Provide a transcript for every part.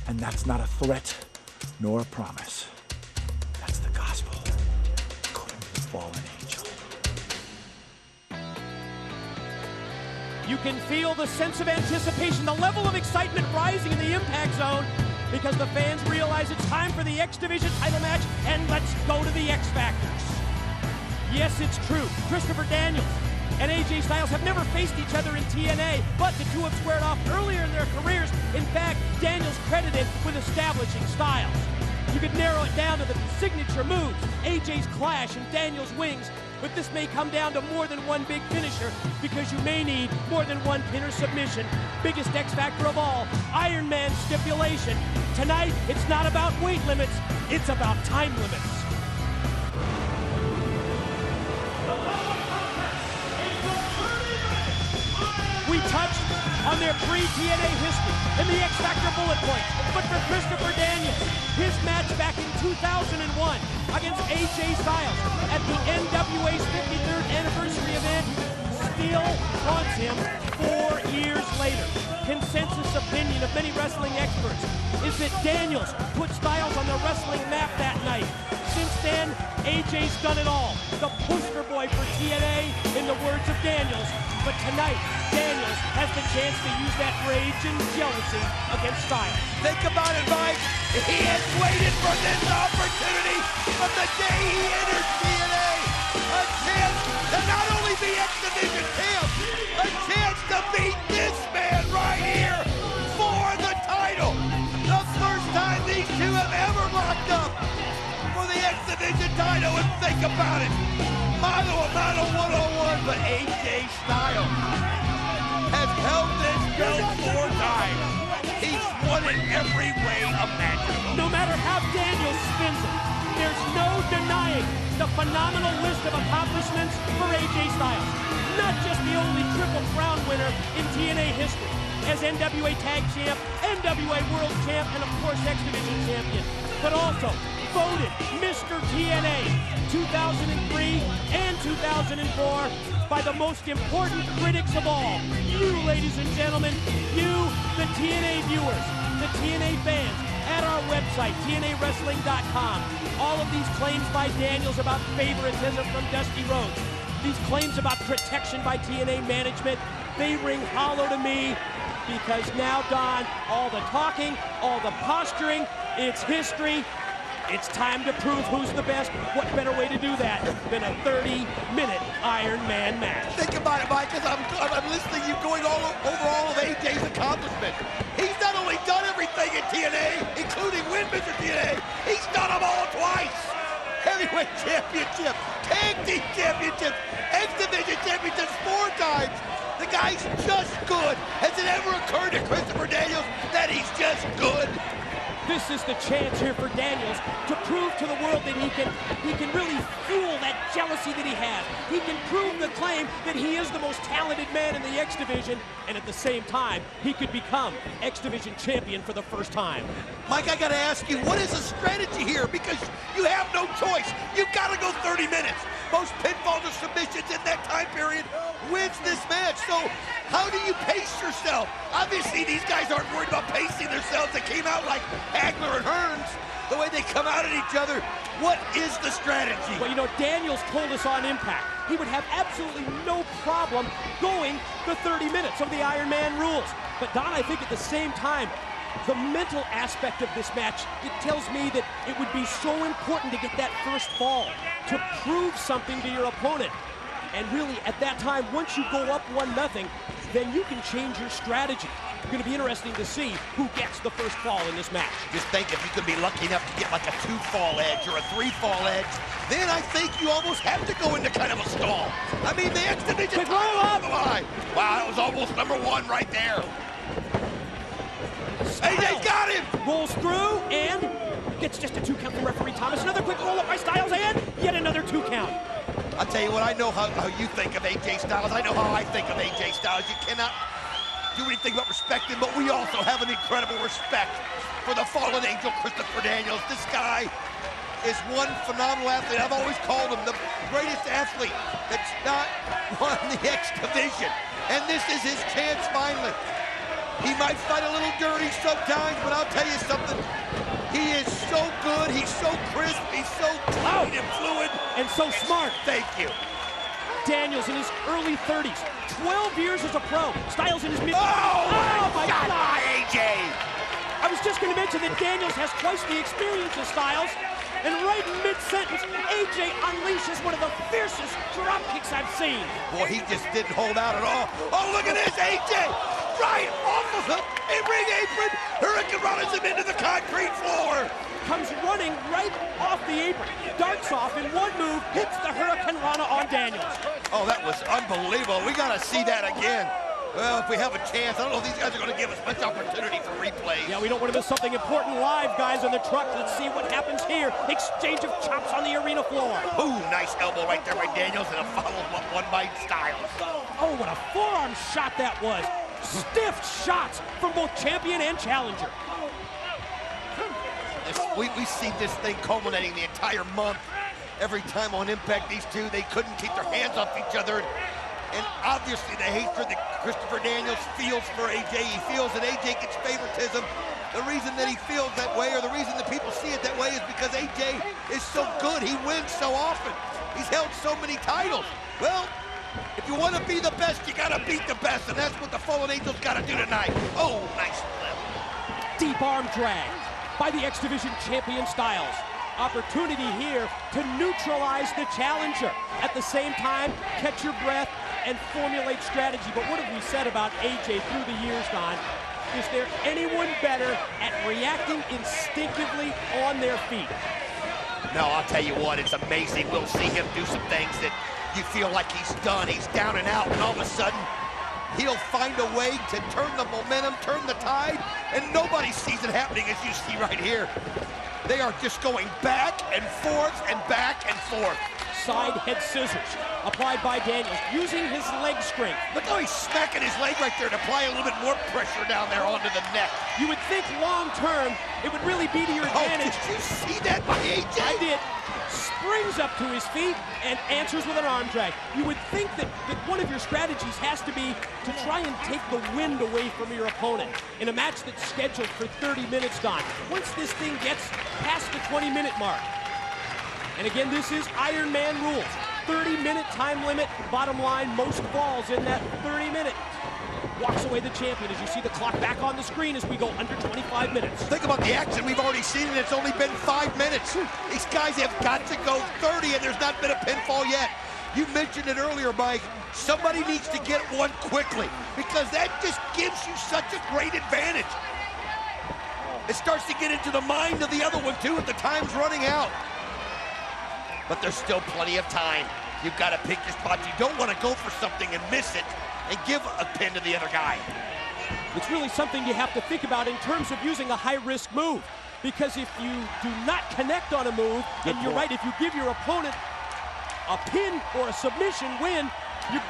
And that's not a threat nor a promise. That's the gospel according to the fallen angel. You can feel the sense of anticipation, the level of excitement rising in the Impact Zone, because the fans realize it's time for the X-Division title match, and let's go to the X Factors. Yes, it's true. Christopher Daniels and AJ Styles have never faced each other in TNA, but the two have squared off earlier in their careers. In fact, Daniels credited with establishing Styles. You could narrow it down to the signature moves, AJ's clash and Daniels' wings, but this may come down to more than one big finisher, because you may need more than one pin or submission. Biggest X Factor of all, Iron Man stipulation. Tonight, it's not about weight limits, it's about time limits. We touched on their pre-TNA history and the X Factor bullet points, but for Christopher Daniels, his match back in 2001 against AJ Styles at the NWA's 53rd anniversary event still haunts him 4 years later. Consensus opinion of many wrestling experts is that Daniels put Styles on the wrestling map that night. Since then, AJ's done it all. The poster boy for TNA, in the words of Daniels. But tonight, Daniels has the chance to use that rage and jealousy against Styles. Think about it, Mike. He has waited for this opportunity from the day he entered TNA. A chance to not only be X-Division champ, a chance to beat this man right here for the title. The first time these two have ever locked up for the X-Division title, and think about it. Mano a mano, one-on-one, but AJ Styles has held this belt 4 times. He's won it every way imaginable. No matter how Daniels spins it, there's no denying the phenomenal list of accomplishments for AJ Styles. Not just the only Triple Crown winner in TNA history, as NWA Tag Champ, NWA World Champ, and of course X-Division Champion, but also voted Mr. TNA 2003 and 2004 by the most important critics of all. You, ladies and gentlemen, you, the TNA viewers, the TNA fans, at our website, TNAWrestling.com. All of these claims by Daniels about favoritism from Dusty Rhodes, these claims about protection by TNA management, they ring hollow to me, because now, Don, all the talking, all the posturing, it's history. It's time to prove who's the best. What better way to do that than a 30-minute Iron Man match? Think about it, Mike, as I'm listening to you going over all of AJ's accomplishments. He's not only done everything in TNA, including win Mr. TNA, he's done them all twice. Heavyweight championship, tag team championship, X-Division championships 4 times. The guy's just good. Has it ever occurred to Christopher Daniels that he's just good? This is the chance here for Daniels to prove to the world that he can really fuel that jealousy that he has. He can prove the claim that he is the most talented man in the X-Division, and at the same time, he could become X-Division champion for the first time. Mike, I gotta ask you, what is the strategy here? Because you have no choice. You've gotta go 30 minutes. Most pinfalls or submissions in that time period wins this match. So how do you pace yourself? Obviously, these guys aren't worried about pacing themselves. They came out like Hagler and Hearns, the way they come out at each other. What is the strategy? Well, you know, Daniels told us on Impact he would have absolutely no problem going the 30 minutes of the Iron Man rules. But Don, I think at the same time, the mental aspect of this match, it tells me that it would be so important to get that first fall, to prove something to your opponent. And really, at that time, once you go up 1-0, then you can change your strategy. It's going to be interesting to see who gets the first fall in this match. Just think if you could be lucky enough to get like a 2-fall edge or a 3-fall edge, then I think you almost have to go into kind of a stall. I mean, the X-Division title on the line. Wow, that was almost number 1 right there. AJ's got him! Rolls through and gets just a 2 count from referee Thomas. Another quick roll up by Styles and yet another 2 count. I'll tell you what, I know how you think of AJ Styles. I know how I think of AJ Styles. You cannot do anything but respect him, but we also have an incredible respect for the fallen angel, Christopher Daniels. This guy is one phenomenal athlete. I've always called him the greatest athlete that's not won the X-Division. And this is his chance finally. He might fight a little dirty sometimes, but I'll tell you something. He's so clean and fluid. And so smart. Thank you. Daniels in his early 30s. 12 years as a pro. Styles in his mid. Oh my God! By AJ. I was just going to mention that Daniels has twice the experience of Styles. And right in mid-sentence, AJ unleashes one of the fiercest drop kicks I've seen. Boy, he just didn't hold out at all. Oh, look at this, AJ! Right off of the ring apron, Hurricane runs him into the concrete floor. Comes running right off the apron, darts off in one move, hits the Hurricane Rana on Daniels. Oh, that was unbelievable. We gotta see that again. Well, if we have a chance, I don't know if these guys are going to give us much opportunity for replays. Yeah, we don't want to miss something important live, guys, on the truck. Let's see what happens here. Exchange of chops on the arena floor. Ooh, nice elbow right there by Daniels, and a follow-up one by Styles. Oh, what a forearm shot that was. Stiff shots from both champion and challenger. We see this thing culminating the entire month. Every time on Impact, these two, they couldn't keep their hands off each other. And obviously the hatred that Christopher Daniels feels for AJ, he feels that AJ gets favoritism. The reason that he feels that way, or the reason that people see it that way, is because AJ is so good. He wins so often. He's held so many titles. Well, if you want to be the best, you got to beat the best, and that's what the Fallen Angels got to do tonight. Oh, nice flip. Deep arm drag by the X-Division champion Styles. Opportunity here to neutralize the challenger. At the same time, catch your breath and formulate strategy. But what have we said about AJ through the years, Don? Is there anyone better at reacting instinctively on their feet? No, I'll tell you what, it's amazing. We'll see him do some things that you feel like he's done. He's down and out, and all of a sudden, he'll find a way to turn the momentum, turn the tide, and nobody sees it happening as you see right here. They are just going back and forth and back and forth. Side head scissors applied by Daniels, using his leg strength. Look how he's smacking his leg right there to apply a little bit more pressure down there onto the neck. You would think long term it would really be to your advantage. Oh, did you see that by AJ? I did. Springs up to his feet and answers with an arm drag. You would think that one of your strategies has to be to try and take the wind away from your opponent in a match that's scheduled for 30 minutes, Don. Once this thing gets past the 20-minute mark, and again, this is Iron Man rules. 30-minute time limit, bottom line, most falls in that 30 minutes. Walks away the champion as you see the clock back on the screen as we go under 25 minutes. Think about the action we've already seen, and it's only been 5 minutes. These guys have got to go 30, and there's not been a pinfall yet. You mentioned it earlier, Mike. Somebody needs to get one quickly, because that just gives you such a great advantage. It starts to get into the mind of the other one, too, if the time's running out. But there's still plenty of time. You've got to pick your spots. You don't want to go for something and miss it and give a pin to the other guy. It's really something you have to think about in terms of using a high-risk move. Because if you do not connect on a move, and you're right, if you give your opponent a pin or a submission win,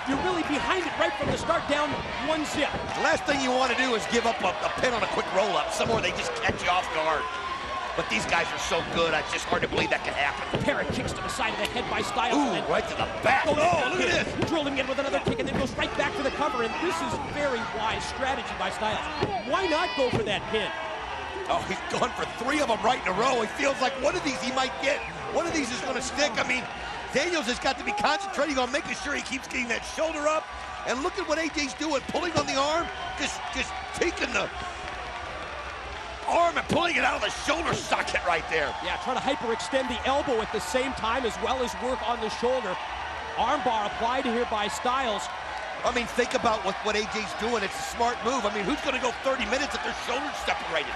you're really behind it right from the start, down 1-0. The last thing you want to do is give up a pin on a quick roll-up, somewhere they just catch you off guard. But these guys are so good, it's just hard to believe that can happen. A pair of kicks to the side of the head by Styles. Ooh, right to the back. Oh, look at this. Drill him in with another kick and then goes right back for the cover. And this is very wise strategy by Styles. Why not go for that pin? Oh, he's gone for 3 of them right in a row. He feels like one of these he might get. One of these is going to stick. I mean, Daniels has got to be concentrating on making sure he keeps getting that shoulder up. And look at what AJ's doing, pulling on the arm, just taking the arm and pulling it out of the shoulder socket right there. Yeah, trying to hyperextend the elbow at the same time as well as work on the shoulder. Armbar applied here by Styles. I mean, think about what AJ's doing. It's a smart move. I mean, who's going to go 30 minutes if their shoulders separated?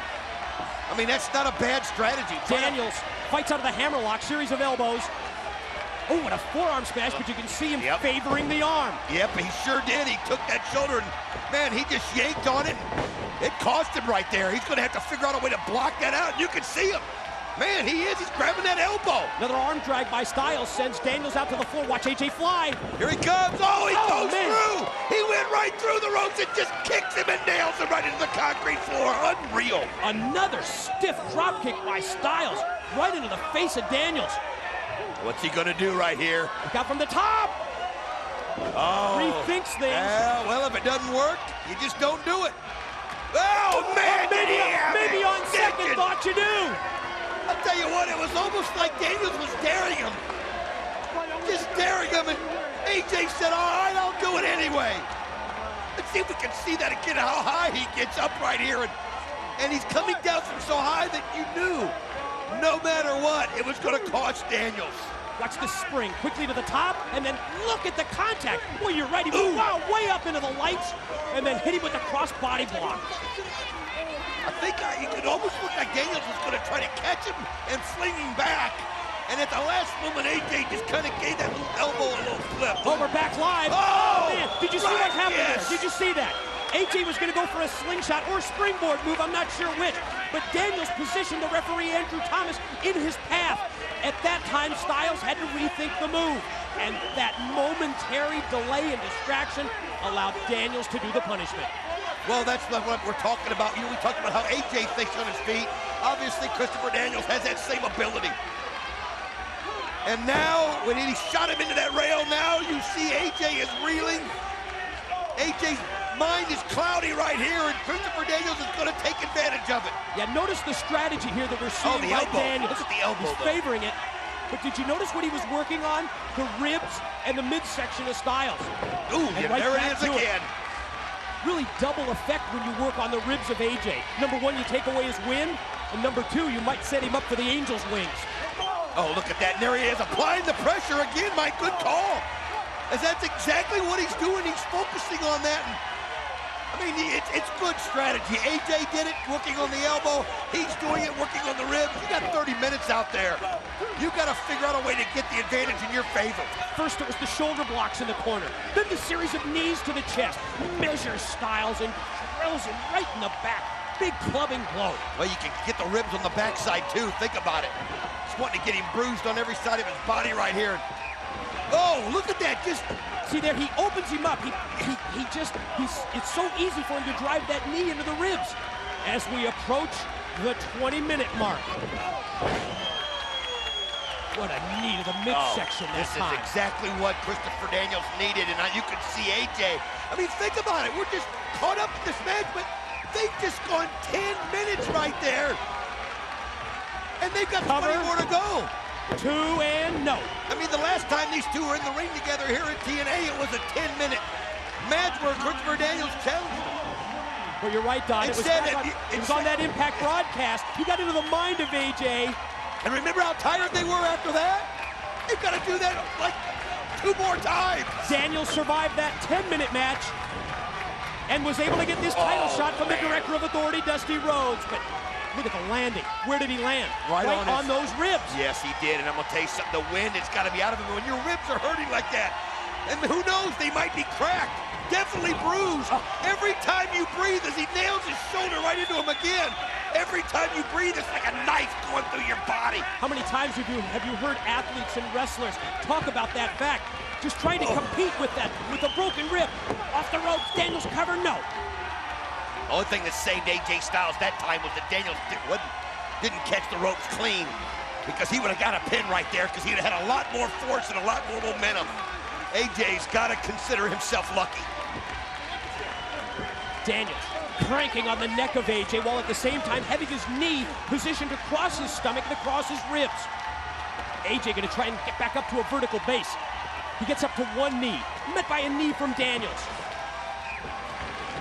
I mean, that's not a bad strategy. Daniels fights out of the hammerlock, series of elbows. Oh, and a forearm smash, but you can see him favoring the arm. Yep, he sure did. He took that shoulder and, man, he just yanked on it. It cost him right there. He's going to have to figure out a way to block that out. You can see him. Man, he is. He's grabbing that elbow. Another arm drag by Styles sends Daniels out to the floor. Watch AJ fly. Here he comes. Oh, he goes through. He went right through the ropes and just kicks him and nails him right into the concrete floor. Unreal. Another stiff drop kick by Styles right into the face of Daniels. What's he going to do right here? Look out from the top. Oh. Rethinks things. Well, if it doesn't work, you just don't do it. Oh, man. Maybe on second thought you do. I'll tell you what, it was almost like Daniels was daring him. Just daring him, and AJ said, all right, I'll do it anyway. Let's see if we can see that again, how high he gets up right here. And he's coming down from so high that you knew, no matter what, it was going to cost Daniels. Watch the spring, quickly to the top, and then look at the contact. Well, you're right, he went way up into the lights, and then hit him with a cross-body block. I think it could almost look like Daniels was going to try to catch him and fling him back. And at the last moment, AJ just kind of gave that little elbow a little flip. Oh, we're back live. Oh, man, did you see what happened yes. there? Did you see that? AJ was going to go for a slingshot or springboard move, I'm not sure which, but Daniels positioned the referee, Andrew Thomas, in his path. At that time, Styles had to rethink the move, and that momentary delay and distraction allowed Daniels to do the punishment. Well, that's what we're talking about. We talked about how AJ thinks on his feet. Obviously, Christopher Daniels has that same ability. And now, when he shot him into that rail, now you see AJ is reeling. AJ's mind is cloudy right here, and Christopher Daniels is going to take advantage of it. Yeah, notice the strategy here that we're seeing by Daniels. Look at the elbow, He's favoring it. But did you notice what he was working on? The ribs and the midsection of Styles. Ooh, yeah, right there it is again. Really double effect when you work on the ribs of AJ. Number one, you take away his win, and number two, you might set him up for the Angel's wings. Oh, look at that, and there he is, applying the pressure again, Mike, good call. As that's exactly what he's doing, he's focusing on that. And, I mean, it's good strategy. AJ did it, working on the elbow. He's doing it, working on the ribs. You got 30 minutes out there. You got to figure out a way to get the advantage in your favor. First, it was the shoulder blocks in the corner. Then the series of knees to the chest. Measures Styles and drills him right in the back. Big clubbing blow. Well, you can get the ribs on the backside, too. Think about it. Just wanting to get him bruised on every side of his body right here. Oh, look at that. Just see there, he opens him up. It's so easy for him to drive that knee into the ribs as we approach the 20-minute mark. What a knee to the midsection that time. This is exactly what Christopher Daniels needed, and you can see AJ. I mean, think about it. We're just caught up in this match, but they've just gone 10 minutes right there. And they've got 20 more to go. 2 and no. I mean, the last time these two were in the ring together here at TNA, it was a 10-minute match where Christopher Daniels challenged him. Well, you're right, Don. It was on that Impact broadcast. He got into the mind of AJ. And remember how tired they were after that? They've got to do that like 2 more times. Daniels survived that 10-minute match and was able to get this title shot from the Director of Authority, Dusty Rhodes. But look at the landing. Where did he land? Right on those ribs. Yes, he did. And I'm going to tell you something. The wind has got to be out of him when your ribs are hurting like that. And who knows? They might be cracked. Definitely bruised. Every time you breathe, as he nails his shoulder right into him again. Every time you breathe, it's like a knife going through your body. How many times have you heard athletes and wrestlers talk about that fact? Just trying to compete with a broken rib. Off the ropes, Daniels cover, no. The only thing that saved AJ Styles that time was that Daniels didn't catch the ropes clean, because he would have got a pin right there, because he'd have had a lot more force and a lot more momentum. AJ's got to consider himself lucky. Daniels cranking on the neck of AJ while at the same time having his knee positioned across his stomach and across his ribs. AJ going to try and get back up to a vertical base. He gets up to one knee, met by a knee from Daniels.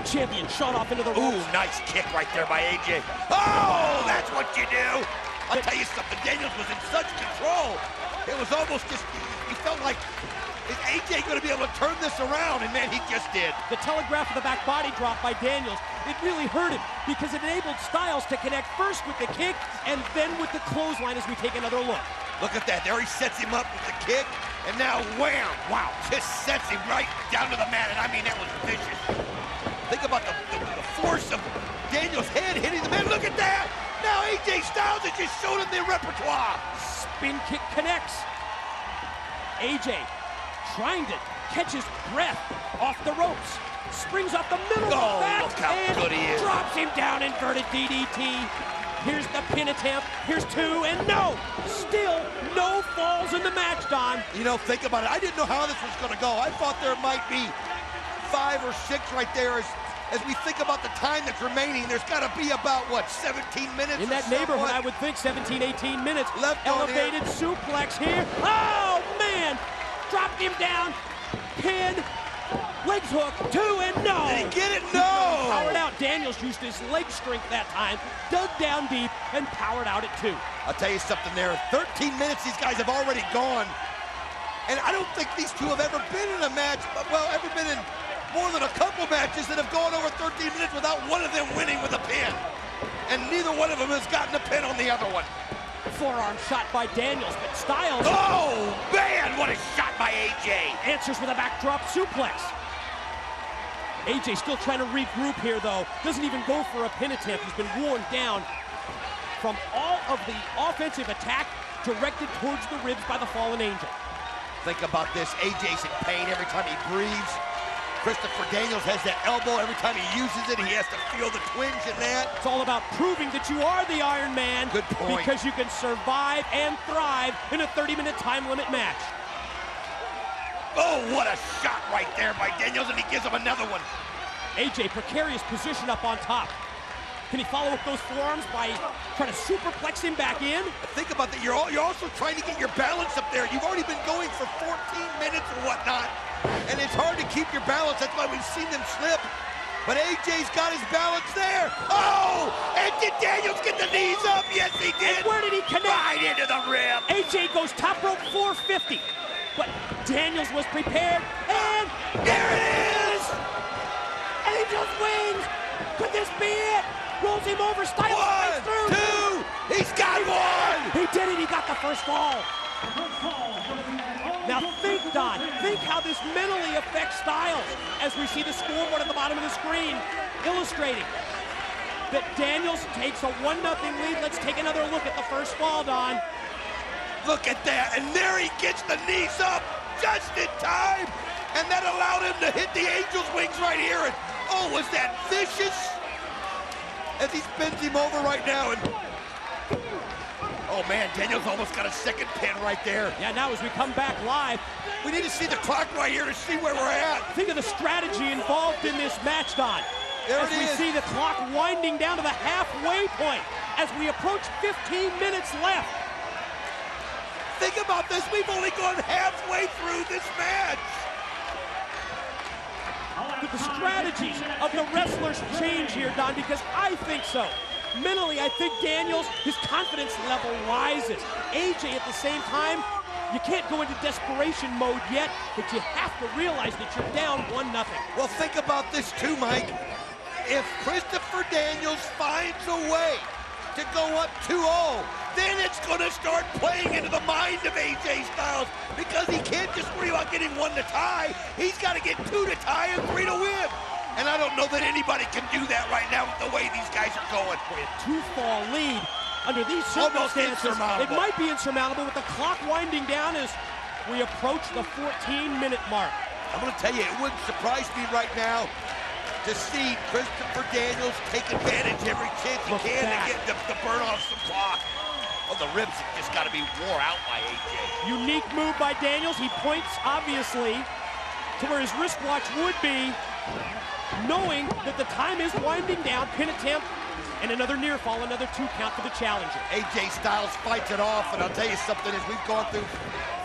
Champion shot off into the ropes. Ooh, nice kick right there by AJ. Oh, that's what you do. I'll tell you something, Daniels was in such control. It was almost just, you felt like, is AJ going to be able to turn this around? And man, he just did. The telegraph of the back body drop by Daniels, it really hurt him because it enabled Styles to connect first with the kick and then with the clothesline as we take another look. Look at that, there he sets him up with the kick, and now wham, wow, just sets him right down to the mat, and I mean, that was vicious. Think about the force of Daniels' head hitting the man. Look at that! Now AJ Styles has just showed him the repertoire. Spin kick connects. AJ trying to catch his breath off the ropes. Springs off the middle of the back look how and good he is. Drops him down, inverted DDT. Here's the pin attempt. Here's 2 and no! Still no falls in the match, Don. You know, think about it. I didn't know how this was going to go. I thought there might be 5 or 6 right there as as we think about the time that's remaining, there's got to be about, what, 17 minutes? In that neighborhood, I would think 17, 18 minutes. Left elevated suplex here. Oh, man! Dropped him down. Pin. Legs hook. 2 and no. Did he get it? No. Powered out. Daniels used his leg strength that time. Dug down deep and powered out at 2. I'll tell you something there. 13 minutes these guys have already gone. And I don't think these two have ever been in a match, well, ever been in more than a couple matches that have gone over 13 minutes without one of them winning with a pin. And neither one of them has gotten a pin on the other one. Forearm shot by Daniels, but Styles. Oh, man, what a shot by AJ. Answers with a backdrop suplex. AJ still trying to regroup here, though. Doesn't even go for a pin attempt. He's been worn down from all of the offensive attack directed towards the ribs by the Fallen Angel. Think about this. AJ's in pain every time he breathes. Christopher Daniels has that elbow. Every time he uses it, he has to feel the twinge in that. It's all about proving that you are the Iron Man. Good point. Because you can survive and thrive in a 30-minute time limit match. Oh, what a shot right there by Daniels, and he gives him another one. AJ, precarious position up on top. Can he follow up those forearms by trying to superplex him back in? Think about that. You're also trying to get your balance up there. You've already been going for 14 minutes or whatnot, and it's hard to keep your balance. That's why we've seen them slip. But AJ's got his balance there. Oh! And did Daniels get the knees up? Yes, he did. And where did he connect? Right into the rib. AJ goes top rope 450. But Daniels was prepared, and there it is! Angel's wings! Could this be it? Rolls him over, Styles fights through. 2, he's got one! He did it, he got the first fall. Now think, Don, think how this mentally affects Styles as we see the scoreboard at the bottom of the screen illustrating that Daniels takes a 1-0 lead. Let's take another look at the first fall, Don. Look at that, and there he gets the knees up just in time, and that allowed him to hit the Angel's wings right here, and oh, was that vicious? As he spins him over right now, and oh man, Daniels almost got a second pin right there. Yeah, now as we come back live, we need to see the clock right here to see where we're at. Think of the strategy involved in this match, Don. There as we see the clock winding down to the halfway point as we approach 15 minutes left. Think about this, we've only gone halfway through this match. The strategies of the wrestlers change here, Don, because I think so. Mentally, I think Daniels, his confidence level rises. AJ, at the same time, you can't go into desperation mode yet, but you have to realize that you're down 1-0. Well, think about this too, Mike. If Christopher Daniels finds a way to go up 2-0, then it's going to start playing into the mind of AJ Styles, because he can't just worry about getting 1 to tie. He's got to get 2 to tie and 3 to win. And I don't know that anybody can do that right now with the way these guys are going. For a 2-fall lead under these circumstances, it might be insurmountable with the clock winding down as we approach the 14-minute mark. I'm going to tell you, it wouldn't surprise me right now to see Christopher Daniels take advantage every chance he can to get to burn off some clock. Oh, the ribs have just got to be wore out by AJ. Unique move by Daniels. He points, obviously, to where his wristwatch would be, knowing that the time is winding down. Pin attempt and another near fall, another 2 count for the challenger. AJ Styles fights it off, and I'll tell you something, as we've gone through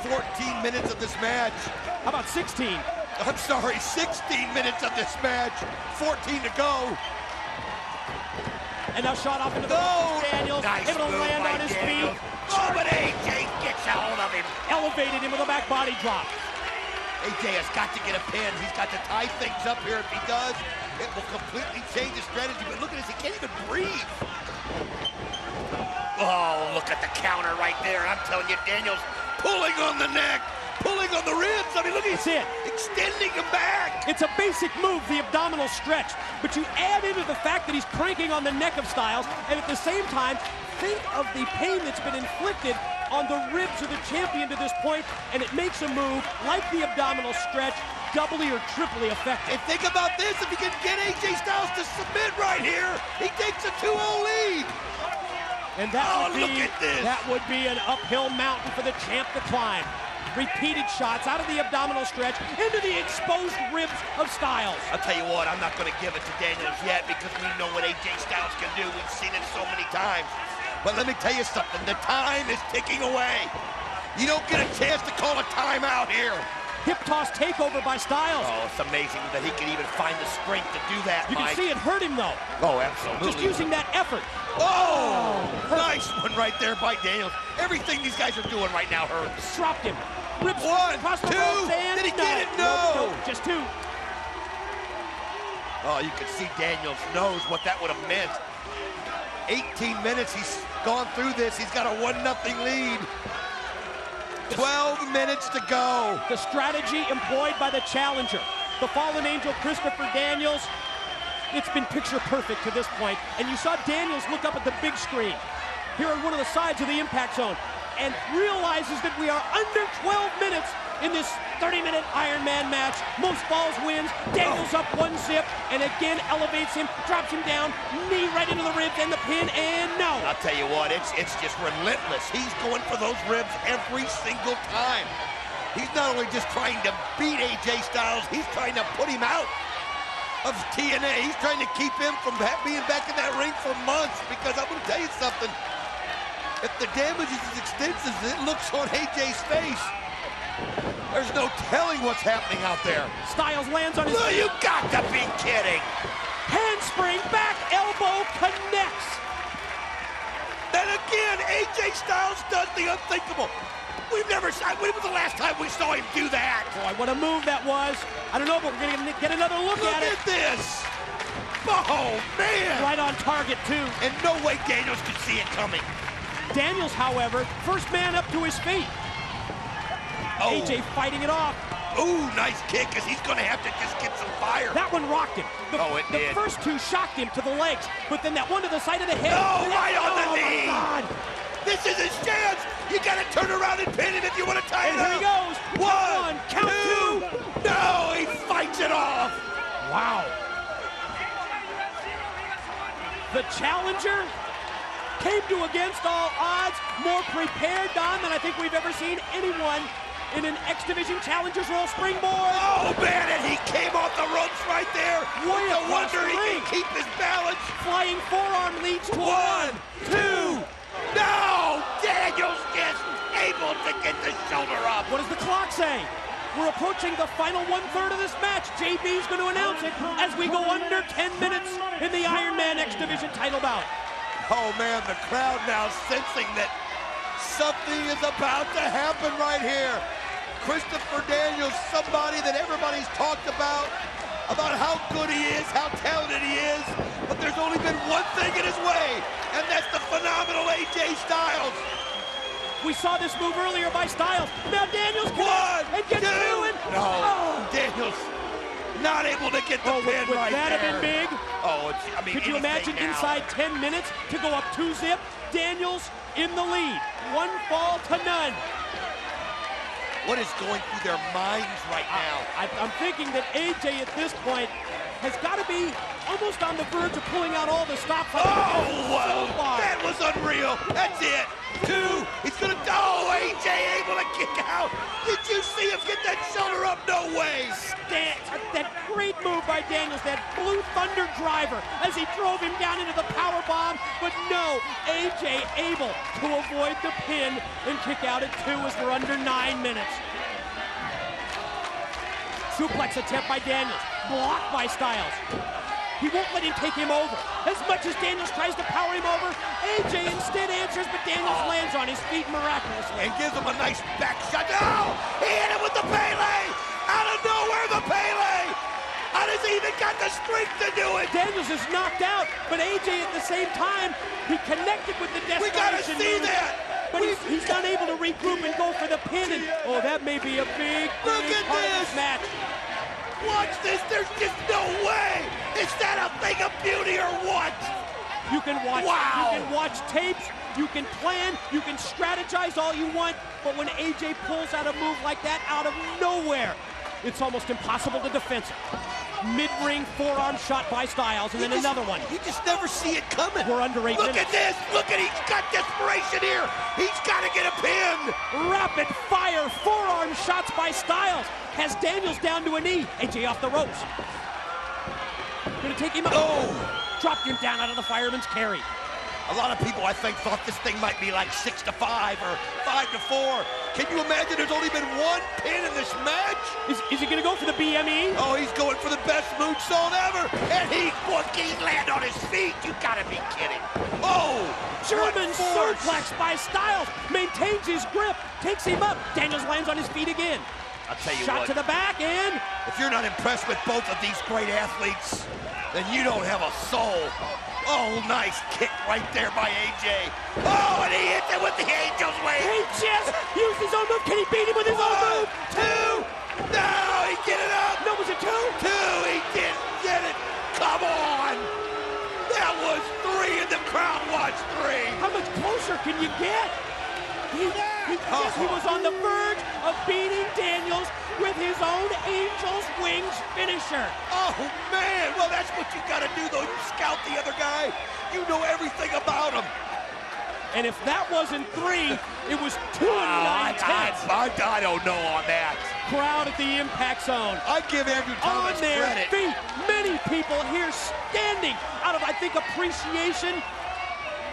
14 minutes of this match. How about 16? I'm sorry, 16 minutes of this match, 14 to go. And now shot off into the Daniels, nice able to land on his feet. Oh, but AJ gets a hold of him. Elevated him with a back body drop. AJ has got to get a pin. He's got to tie things up here. If he does, it will completely change his strategy. But look at this, he can't even breathe. Oh, look at the counter right there. I'm telling you, Daniels pulling on the neck, pulling on the ribs. I mean, look at it. Extending him back. It's a basic move, the abdominal stretch. But you add into the fact that he's cranking on the neck of Styles, and at the same time, think of the pain that's been inflicted on the ribs of the champion to this point, and it makes a move like the abdominal stretch doubly or triply effective. And think about this, if he can get AJ Styles to submit right here, he takes a 2-0 lead. And that would be an uphill mountain for the champ to climb. Repeated shots out of the abdominal stretch into the exposed ribs of Styles. I'll tell you what, I'm not going to give it to Daniels yet because we know what AJ Styles can do. We've seen it so many times. But let me tell you something, the time is ticking away. You don't get a chance to call a timeout here. Hip toss takeover by Styles. Oh, it's amazing that he can even find the strength to do that, You Mike. can see it hurt him, though. Oh, absolutely. Just using that effort. Oh, nice one right there by Daniels. Everything these guys are doing right now hurts. Dropped him. Ribs One, across the two. ropes and Did he get it? No. Nope, just two. Oh, you can see Daniels knows what that would have meant. 18 minutes, he's gone through this. He's got a 1-0 lead. 12 minutes to go. The strategy employed by the challenger, the fallen angel Christopher Daniels, it's been picture perfect to this point. And you saw Daniels look up at the big screen here on one of the sides of the impact zone and realizes that we are under 12 minutes in this 30-minute Iron Man match. Most falls wins. Daniels up 1-0 and again elevates him, drops him down, knee right into the ribs and the pin, and no. I'll tell you what, it's just relentless. He's going for those ribs every single time. He's not only just trying to beat AJ Styles, he's trying to put him out of TNA. He's trying to keep him from being back in that ring for months, because I'm going to tell you something. If the damage is as extensive as it looks on AJ's face, there's no telling what's happening out there. Styles lands on his Oh, you got to be kidding. handspring, back elbow connects. Then again, AJ Styles does the unthinkable. When was the last time we saw him do that? Boy, what a move that was. I don't know, but we're going to get another look at it. Look at this. Oh, man. Right on target, too. And no way Daniels could see it coming. Daniels, however, first man up to his feet. Oh. AJ fighting it off. Ooh, nice kick, because he's going to have to just get some fire. That one rocked him. It the did. first two shocked him to the legs, but then that one to the side of the head. No, right on the knee. My God. This is his chance. You got to turn around and pin him if you want to tie And it here he up. goes. One, Count two. No, he fights it off. Wow. The challenger came to against all odds, more prepared, Don, than I think we've ever seen anyone in an X-Division Challenger's Roll springboard. Oh, man, and he came off the ropes right there. Way No across wonder the he ring. can keep his balance. Flying forearm leads to One, two. No, Daniels is able to get the shoulder up. What does the clock say? We're approaching the final 1/3 of this match. JB's going to announce it as we go under 10 minutes in the Iron Man X-Division title bout. Oh, man, the crowd now sensing that something is about to happen right here. Christopher Daniels, somebody that everybody's talked about how good he is, how talented he is, but there's only been one thing in his way, and that's the phenomenal AJ Styles. We saw this move earlier by Styles. Now Daniels One, and gets two. two, and No, Daniels not able to get the pin would right that there. have been big? Oh, I mean, Could you anything imagine now. inside 10 minutes to go up 2-0? Daniels in the lead. One fall to none. What is going through their minds right now? I'm thinking that AJ at this point has got to be almost on the verge of pulling out all the stops. Oh, so far. that was unreal. That's it. Two. He's going to... Oh, AJ able to kick out. Did you see him get that shoulder up? No way. That great move by Daniels, that Blue Thunder driver as he drove him down into the power bomb. But no, AJ able to avoid the pin and kick out at 2 as we're under 9 minutes. Suplex attempt by Daniels, blocked by Styles. He won't let him take him over. As much as Daniels tries to power him over, AJ instead answers, but Daniels lands on his feet miraculously. And gives him a nice back shot. No! He hit him with the Pele! Out of nowhere, the Pele! How does he even got the strength to do it? Daniels is knocked out, but AJ at the same time, he connected with the desperation. We gotta see move, that! But he's unable to regroup and go for the pin. And, oh, that may be a big, Look big at part of this! this match. Watch this, there's just no way! Is that a thing of beauty or what? You can watch, Wow. you can watch tapes, you can plan, you can strategize all you want, but when AJ pulls out a move like that out of nowhere, it's almost impossible to defend it. Mid-ring forearm shot by Styles, and then another one. You just never see it coming. We're under 8 minutes. Look at this. Look at, he's got desperation here. He's got to get a pin. Rapid fire forearm shots by Styles. Has Daniels down to a knee. AJ off the ropes. Gonna take him out. Oh. Dropped him down out of the fireman's carry. A lot of people, I think, thought this thing might be like 6-5 or 5-4. Can you imagine there's only been one pin in this match? Is he going to go for the BME? Oh, he's going for the best moonsault ever. And he land on his feet. You gotta be kidding. Oh, German suplex by Styles. Maintains his grip. Takes him up. Daniels lands on his feet again. I'll tell you Shot what. to the back, and If you're not impressed with both of these great athletes, then you don't have a soul. Oh, nice kick right there by AJ. Oh, and he hits it with the Angel's Wing. he just used his own move. Can he beat him with his own move? 2. No, he get it up. No, was it 2? 2, he didn't get it. Come on. That was 3, and the crowd watched 3. How much closer can you get? He was on the verge of beating Daniels with his own Angel's Wings finisher. Oh, man. Well, that's what you got to do, though. You scout the other guy. You know everything about him. And if that wasn't 3, it was 2 9/10. I don't know on that. Crowd at the impact zone. I give Andrew Thomas On their credit. feet. Many people here standing out of, I think, appreciation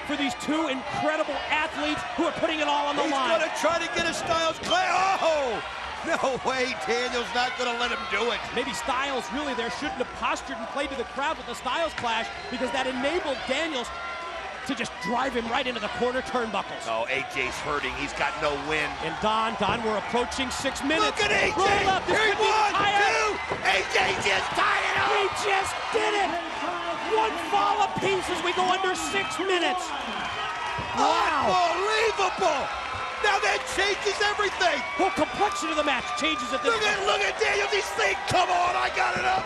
for these 2 incredible athletes who are putting it all on the line. He's going to try to get a Styles clash. Oh, no way. Daniel's not going to let him do it. Maybe Styles really there shouldn't have postured and played to the crowd with the Styles clash, because that enabled Daniels to just drive him right into the corner turnbuckles. Oh, AJ's hurting. He's got no win. And Don, we're approaching 6 minutes. Look at AJ. Roll up. This Here's could be 1, 2. AJ just tied it up. He just did it. One fall apiece as we go under 6 minutes. Wow. Unbelievable. Now that changes everything. Whole complexion of the match changes at this point. Look at Daniels. He's saying, come on, I got it up.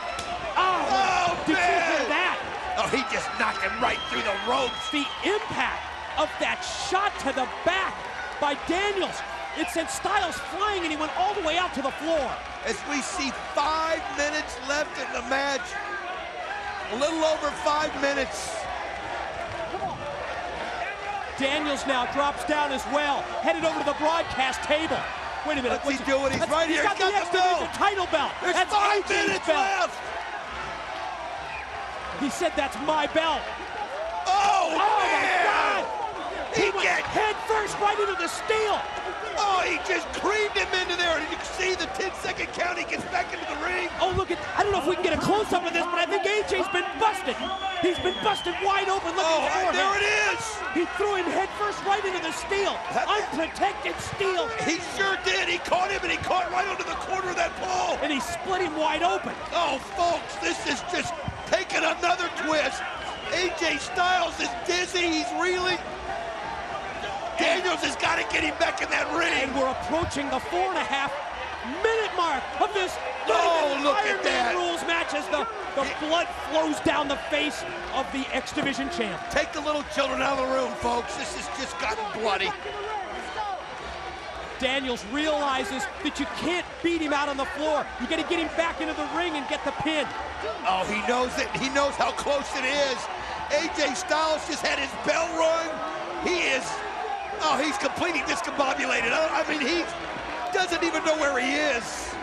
Oh, did you hear man. that? Oh, he just knocked him right through the ropes. The impact of that shot to the back by Daniels. It sent Styles flying, and he went all the way out to the floor. As we see 5 minutes left in the match. A little over 5 minutes. Daniels now drops down as well, headed over to the broadcast table. Wait a minute. What's he doing? He's right here. He's got the X-Division title belt. There's That's 5 AJ's minutes belt. left. He said, that's my belt. Oh, Oh, man. my God. He went gets head first right into the steel. Oh, he just creamed him into there. And you can see the 10-second count. He gets back into the ring. Oh, look at, I don't know if we can get a close-up of this, but I think AJ's been busted. He's been busted wide open. Look at his Oh, forehead. there it is. He threw him head first right into the steel. Unprotected steel. He sure did. He caught him, and he caught right onto the corner of that pole. And he split him wide open. Oh, folks, this is just taking another twist. AJ Styles is dizzy. He's reeling. Daniels has got to get him back in that ring. And we're approaching the 4.5-minute mark of this Look at Iron Man that. rules match as the blood flows down the face of the X-Division champ. Take the little children out of the room, folks. This has just gotten bloody. Daniels realizes that you can't beat him out on the floor. You got to get him back into the ring and get the pin. Oh, he knows it. He knows how close it is. AJ Styles just had his bell rung. He's completely discombobulated. I mean, he doesn't even know where he is.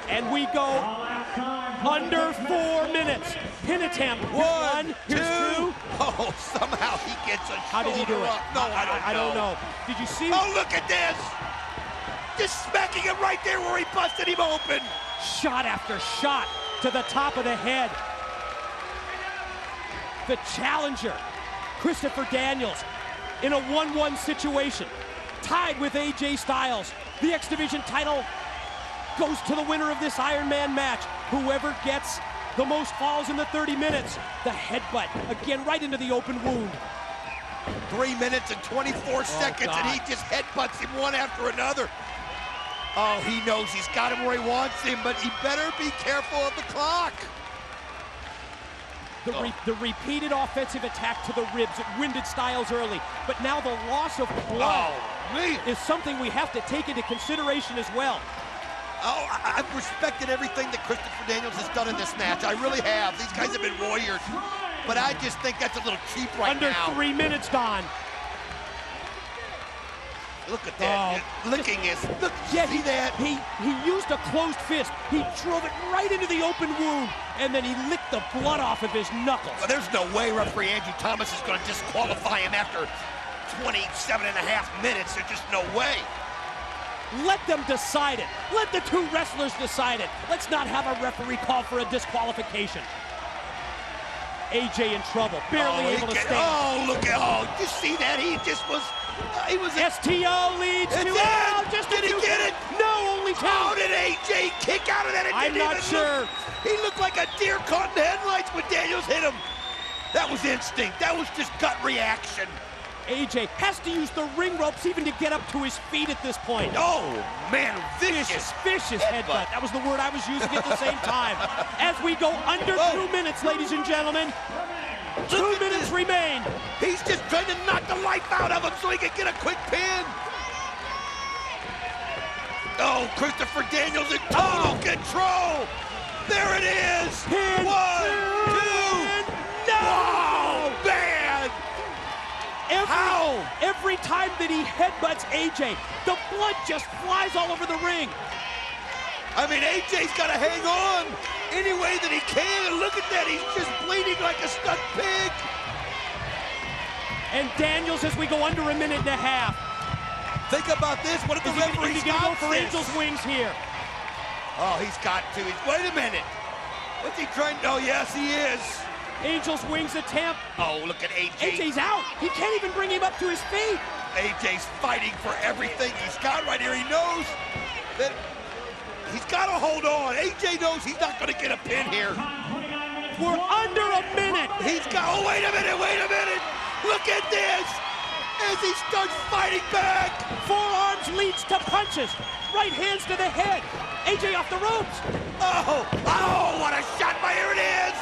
And we go under 4 minutes. Pin attempt. One, here's two. Oh, somehow he gets a How did he do shoulder it? up. No, I don't know. Did you see? Oh, look at this. Just smacking him right there where he busted him open. Shot after shot to the top of the head. The challenger, Christopher Daniels, in a 1-1 situation, tied with AJ Styles. The X-Division title goes to the winner of this Iron Man match. Whoever gets the most falls in the 30 minutes. The headbutt, again, right into the open wound. 3 minutes and 24 seconds, God. and he just headbutts him one after another. Oh, he knows he's got him where he wants him, but he better be careful of the clock. The repeated offensive attack to the ribs, it winded Styles early, but now the loss of blood is something we have to take into consideration as well. Oh, I've respected everything that Christopher Daniels has done in this match. I really have. These guys have been warriors. But I just think that's a little cheap right now. Under 3 minutes, Don. Look at that. Licking his. Look, yeah, see that? He used a closed fist. He drove it right into the open wound, and then he licked the blood off of his knuckles. Well, there's no way referee Angie Thomas is going to disqualify him after 27.5 minutes. There's just no way. Let them decide it. Let the two wrestlers decide it. Let's not have a referee call for a disqualification. AJ in trouble, barely able to stand. Oh, look at, you see that? He just was, he was. STO leads to, did he get it? No, only 2. How did AJ kick out of that? I'm not sure. He looked like a deer caught in the headlights when Daniels hit him. That was instinct. That was just gut reaction. AJ has to use the ring ropes even to get up to his feet at this point. Oh, man, vicious headbutt. That was the word I was using at the same time. As we go under 2 minutes, ladies and gentlemen. 2 minutes remain. He's just trying to knock the life out of him so he can get a quick pin. Oh, Christopher Daniels in total control. There it is. Pin. 1, 2. No! Oh, man. Every time that he headbutts AJ, the blood just flies all over the ring. I mean, AJ's got to hang on any way that he can, and look at that, he's just bleeding like a stuck pig. And Daniels, as we go under 1.5 minutes. Think about this, what if the referee stops for Angel's wings here? Oh, he's got to. Wait a minute. What's he trying? Oh, yes, he is. Angel's wings attempt. Oh, look at AJ. AJ's out. He can't even bring him up to his feet. AJ's fighting for everything he's got right here. He knows that he's got to hold on. AJ knows he's not going to get a pin here. We're under 1 minute. He's got, oh, wait a minute. Look at this. As he starts fighting back. Forearms leads to punches. Right hands to the head. AJ off the ropes. Oh, what a shot by, here it is.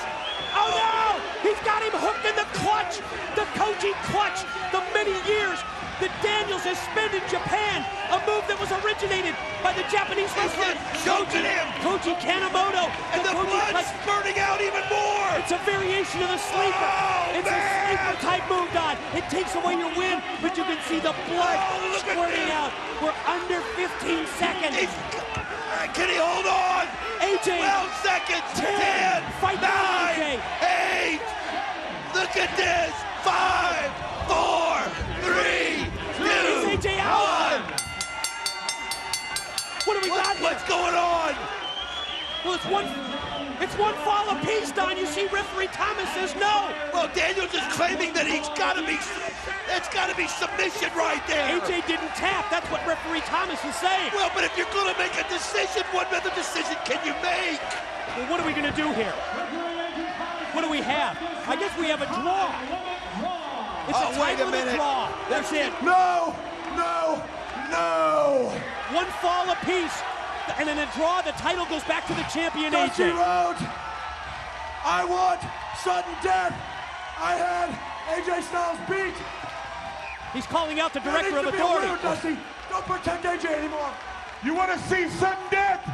Oh no! He's got him hooked in the clutch! The Koji clutch! The many years that Daniels has spent in Japan! A move that was originated by the Japanese wrestler Koji Kanemoto! And the blood's spurting out even more! It's a variation of the sleeper! It's a sleeper type move, Don! It takes away your win, but you can see the blood squirting out! We're under 15 seconds! Can he hold on? AJ! 12 seconds! 10! Fight 9! AJ! 8! Look at this! 5! 4! 3! 2! Is AJ out? 1! What do we got here? What's going on? Well, it's one fall apiece, Don. You see referee Thomas says no. Well, Daniels is claiming that that's got to be submission right there. AJ didn't tap. That's what referee Thomas is saying. Well, but if you're going to make a decision, what other decision can you make? Well, what are we going to do here? What do we have? I guess we have a draw. It's a wait a minute. Draw. That's it. No! One fall apiece. And in a draw, the title goes back to the champion, Dusty AJ. Rhodes, I want sudden death. I had AJ Styles beat. He's calling out the director of There needs authority. to be a winner, Dusty. Don't protect AJ anymore. You want to see sudden death?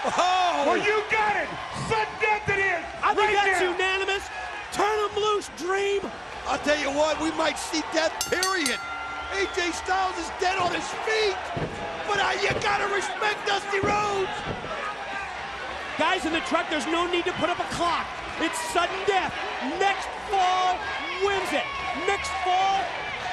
Oh! Well, you got it. Sudden death it is. I think that's now. unanimous. Turn him loose, Dream. I'll tell you what, we might see death, period. AJ Styles is dead on his feet. But you gotta respect Dusty Rhodes. Guys in the truck, there's no need to put up a clock. It's sudden death. Next fall wins it. Next fall,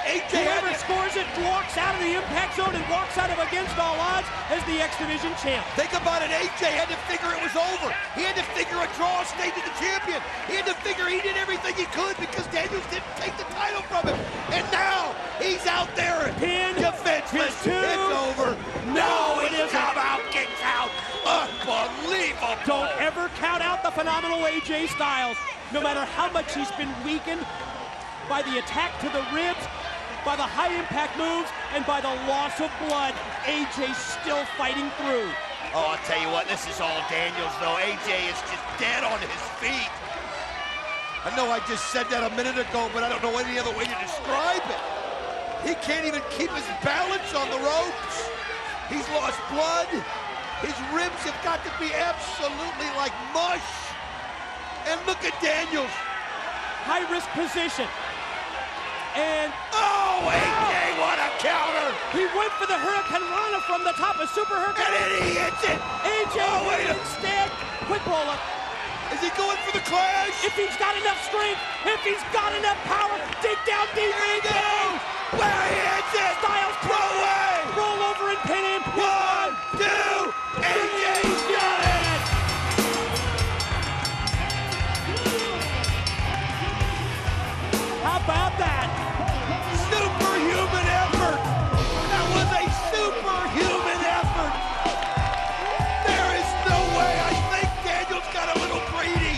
whoever scores it walks out of the impact zone and walks out of against all odds as the X-Division champ. Think about it, AJ had to figure it was over. He had to figure a draw stayed to the champion. He had to figure he did everything he could because Daniels didn't take the title from him. And now he's out there defenseless. It's over. No, it isn't. Come out, kicks out. Unbelievable. Don't ever count out the phenomenal AJ Styles. No matter how much he's been weakened by the attack to the ribs, by the high impact moves, and by the loss of blood, AJ's still fighting through. Oh, I'll tell you what, this is all Daniels, though. AJ is just dead on his feet. I know I just said that a minute ago, but I don't know any other way to describe it. He can't even keep his balance on the ropes. He's lost blood. His ribs have got to be absolutely like mush. And look at Daniels. High-risk position. And oh, AJ, what a counter! he went for the Hurricane Rana from the top of Super Hurricane. And then he hits it! AJ instead, quick roll-up. Is he going for the clash? If he's got enough strength, if he's got enough power, dig down deep. Here he goes! Where he hits it! Styles, no way! Roll over and pin him. 1, 2, AJ's got it! How about that? Superhuman effort! That was a superhuman effort! There is no way. I think Daniels got a little greedy.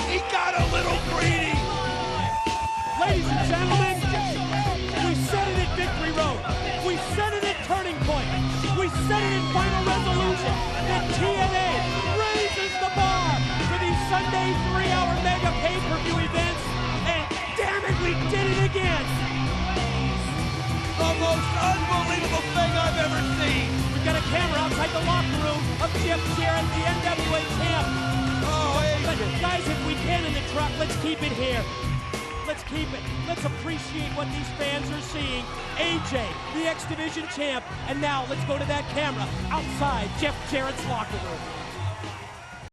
He got a little greedy. Ladies and gentlemen, we said it at Victory Road. We said it at Turning Point. We said it in Final Resolution that TNA raises the bar for these Sunday 3-hour mega pay-per-view events. And damn it, we did it again. The most unbelievable thing I've ever seen. We've got a camera outside the locker room of Jeff Jarrett, the NWA champ. Oh, But AJ. guys, if we can in the truck, let's keep it here. Let's keep it. Let's appreciate what these fans are seeing. AJ, the X-Division champ. And now let's go to that camera outside Jeff Jarrett's locker room.